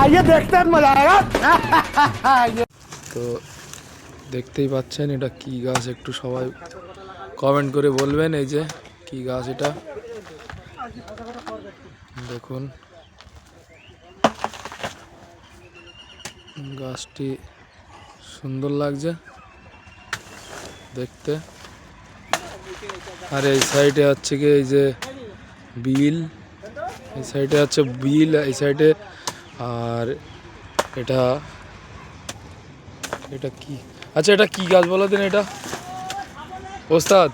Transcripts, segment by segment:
आइए देखते हैं मजा आएगा। তো দেখতেই পাচ্ছেন এটা কি গাছ, একটু সবাই কমেন্ট করে বলবেন এই যে কি গাছ এটা। দেখুন গাছটি সুন্দর লাগছে দেখতে। আর এই সাইডে হচ্ছে কি এই যে বিল, এই সাইডে হচ্ছে বিল এই সাইডে। আর এটা এটা কি, আচ্ছা এটা কি গাছ বলো দিন এটা ওস্তাদ?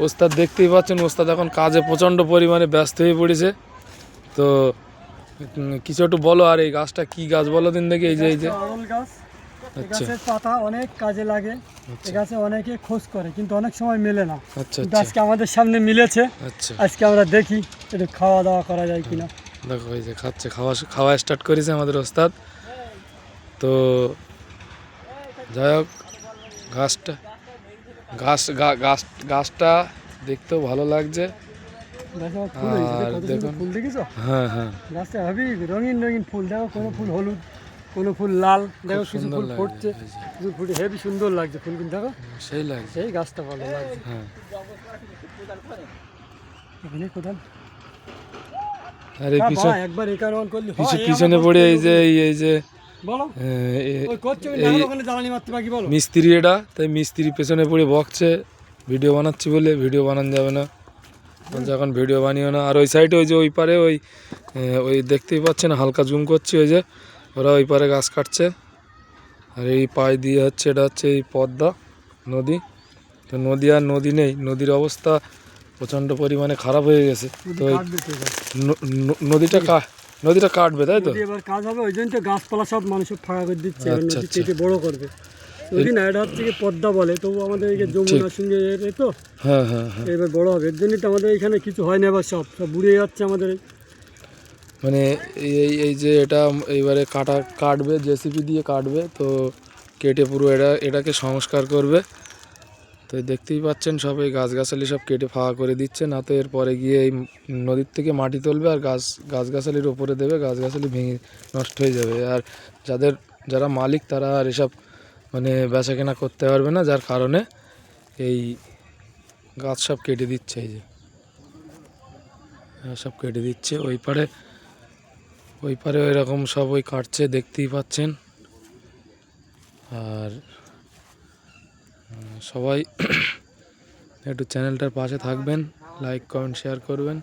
ওস্তাদ দেখতেই পাচ্ছেন ওস্তাদ এখন কাজে প্রচণ্ড পরিমাণে ব্যস্ত হয়ে পড়েছে। তো কিছু একটু বলো, আর এই গাছটা কি গাছ বলো দিন দেখি। এই যে এই যে আড়ল গাছ, এই আচ্ছা গাছের পাতা অনেক কাজে লাগে। আচ্ছা এই গাছে অনেকে খোঁজ করে কিন্তু অনেক সময় মেলে না। আচ্ছা কিন্তু আচ্ছা আজকে আমাদের সামনে মিলেছে। আচ্ছা আজকে আমরা দেখি একটু খাওয়া দাওয়া করা যায় কিনা। দেখো এই যে খাচ্ছে, খাওয়া স্টার্ট করেছে আমাদের ওস্তাদ। তো যাই হোক গাছটা গাছটা দেখতেও ভালো লাগছে। দেখো ফুল হয়েছে, আর কত সুন্দর দেখুন ফুল দেখেছো? হ্যাঁ হ্যাঁ গাছটা হেবি রঙিন রঙিন ফুল। দেখো কোনো ফুল হলুদ, কোনো ফুল লাল, দেখো কিছু সুন্দর ফুল লাগছে ফুটছে, এই যে, কিছু ফুল হেবি সুন্দর লাগছে ফুল। কিন্তু দেখো সেই লাগছে সেই গাছটা ভালো লাগছে। হ্যাঁ। এখানে কোথাও আর এই পিছনে একবার এখানে অন করলে হয়। পিছনে পড়ে এই যে এই যে বলো ওই করছে ওই এই ওখানে জ্বালানি মারতে বাকি বলো। মিস্ত্রি, এটা তাই মিস্ত্রি পেছনে পড়ে বকছে ভিডিও বানাচ্ছি বলে। ভিডিও বানানো যাবে না, বলছে এখন ভিডিও বানিও না। আর ওই সাইডে ওই যে ওই পারে ওই দেখতেই পাচ্ছেন হালকা জুম করছি, ওই যে ওরা ওই পারে গাছ কাটছে। আর এই পাশ দিয়ে হচ্ছে এটা হচ্ছে এই পদ্মা নদী। তো নদী আর নদী নেই, নদীর অবস্থা প্রচণ্ড পরিমাণে খারাপ হয়ে গেছে। তো নদীটা কাটবে তাই তো? এবার কাজ হবে, ওই জন্য তো গাছপালা সব মানুষের ফাঁকা করে দিচ্ছে, এবার আচ্ছা নদী আচ্ছা কেটে বড় করবে। নদী না, এটা হচ্ছে কি পদ্মা বলে, তবু আমাদের এই যে যমুনার সঙ্গে এ তো হ্যাঁ হ্যাঁ হ্যাঁ এবার বড় হবে। এর জন্যই তো আমাদের এখানে কিছু হয় না, এবার সব বুড়ে যাচ্ছে আমাদের। মানে এই যে এটা এইবারে কাটবে, জেসিপি দিয়ে কাটবে। তো কেটে পুরো এটাকে সংস্কার করবে। তো দেখতেই পাচ্ছেন সব এই গাছগাছালি সব কেটে ফাঁকা করে দিচ্ছে, না তো এরপরে গিয়ে এই নদীর থেকে মাটি তুলবে আর গাছগাছালির ওপরে দেবে, গাছগাছালি ভেঙে নষ্ট হয়ে যাবে। আর যারা মালিক তারা আর এসব মানে বেচা কেনা করতে পারবে না, যার কারণে এই গাছ সব কেটে দিচ্ছে। এই যে সব কেটে দিচ্ছে, ওই পারে ওই রকম সব ওই কাটছে দেখতেই পাচ্ছেন। আর সবাই একটু চ্যানেলটার পাশে থাকবেন, লাইক কমেন্ট শেয়ার করবেন।